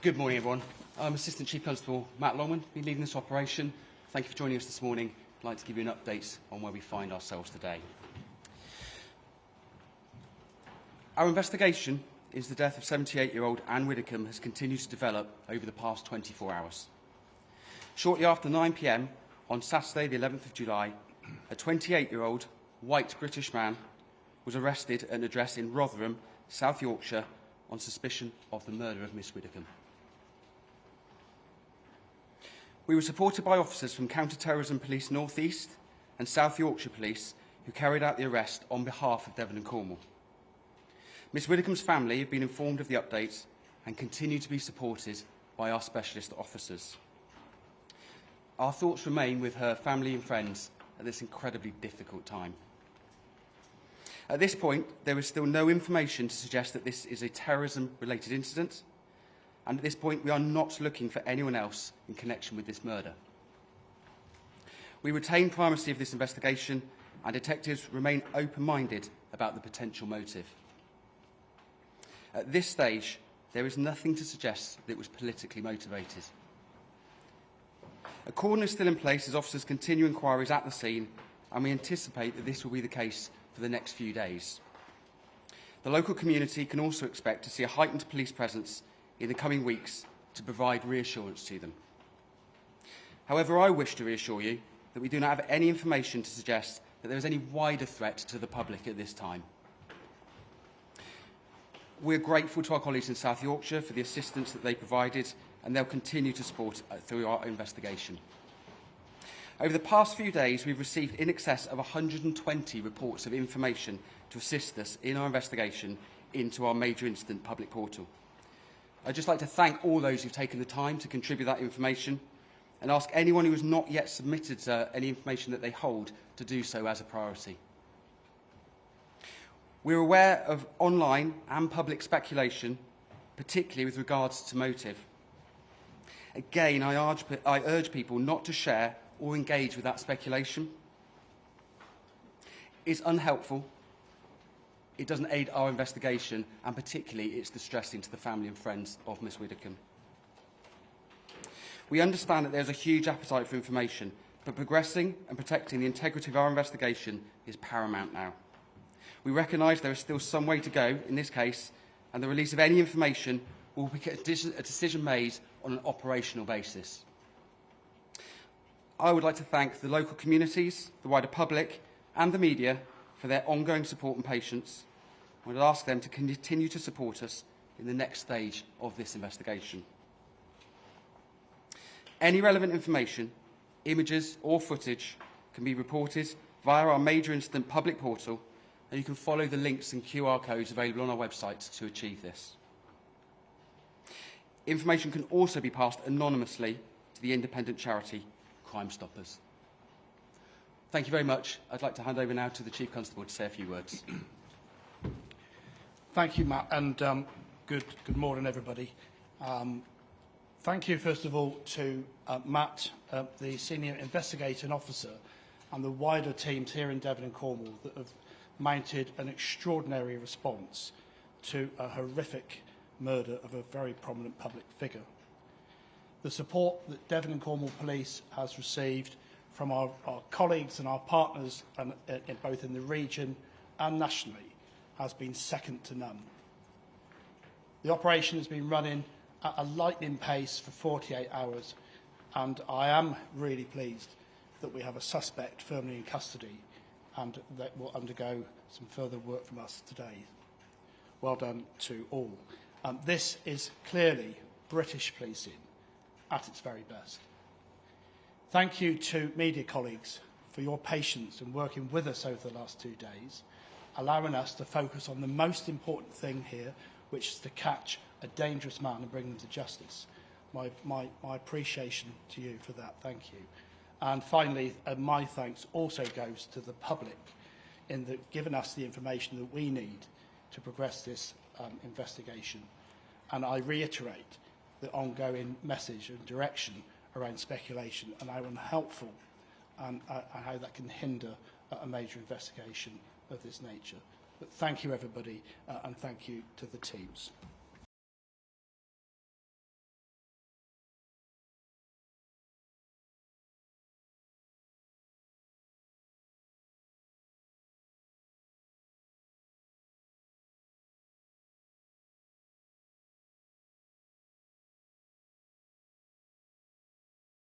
Good morning, everyone. I'm Assistant Chief Constable Matt Longman, been leading this operation. Thank you for joining us this morning. I'd like to give you an update on where we find ourselves today. Our investigation into the death of 78-year-old Anne Widdecombe has continued to develop over the past 24 hours. Shortly after 9 p.m. on Saturday, the 11th of July, a 28-year-old white British man was arrested at an address in Rotherham, South Yorkshire, on suspicion of the murder of Miss Widdecombe. We were supported by officers from Counter-Terrorism Police North East and South Yorkshire Police who carried out the arrest on behalf of Devon and Cornwall. Miss Widdecombe's family have been informed of the updates and continue to be supported by our specialist officers. Our thoughts remain with her family and friends at this incredibly difficult time. At this point, there is still no information to suggest that this is a terrorism-related incident, and at this point, we are not looking for anyone else in connection with this murder. We retain primacy of this investigation, and detectives remain open-minded about the potential motive. At this stage, there is nothing to suggest that it was politically motivated. A cordon is still in place as officers continue inquiries at the scene, and we anticipate that this will be the case for the next few days. The local community can also expect to see a heightened police presence in the coming weeks to provide reassurance to them. However, I wish to reassure you that we do not have any information to suggest that there is any wider threat to the public at this time. We're grateful to our colleagues in South Yorkshire for the assistance that they provided, and they'll continue to support through our investigation. Over the past few days, we've received in excess of 120 reports of information to assist us in our investigation into our major incident public portal. I'd just like to thank all those who've taken the time to contribute that information and ask anyone who has not yet submitted any information that they hold to do so as a priority. We're aware of online and public speculation, particularly with regards to motive. Again, I urge people not to share or engage with that speculation. It's unhelpful. It doesn't aid our investigation, and particularly it's distressing to the family and friends of Miss Widdecombe. We understand that there's a huge appetite for information, but progressing and protecting the integrity of our investigation is paramount now. We recognise there is still some way to go in this case, and the release of any information will be a decision made on an operational basis. I would like to thank the local communities, the wider public and the media for their ongoing support and patience. I would ask them to continue to support us in the next stage of this investigation. Any relevant information, images or footage can be reported via our major incident public portal, and you can follow the links and QR codes available on our website to achieve this. Information can also be passed anonymously to the independent charity Crime Stoppers. Thank you very much. I'd like to hand over now to the Chief Constable to say a few words. Thank you, Matt, and good morning, everybody. Thank you, first of all, to Matt, the Senior Investigating Officer, and the wider teams here in Devon and Cornwall that have mounted an extraordinary response to a horrific murder of a very prominent public figure. The support that Devon and Cornwall Police has received from our colleagues and our partners, both in the region and nationally, has been second to none. The operation has been running at a lightning pace for 48 hours, and I am really pleased that we have a suspect firmly in custody and that will undergo some further work from us today. Well done to all. This is clearly British policing at its very best. Thank you to media colleagues for your patience in working with us over the last 2 days, allowing us to focus on the most important thing here, which is to catch a dangerous man and bring them to justice. My appreciation to you for that. Thank you. And finally, my thanks also goes to the public in giving us the information that we need to progress this investigation. And I reiterate the ongoing message and direction around speculation and how unhelpful and how that can hinder a major investigation of this nature. But thank you, everybody, and thank you to the teams.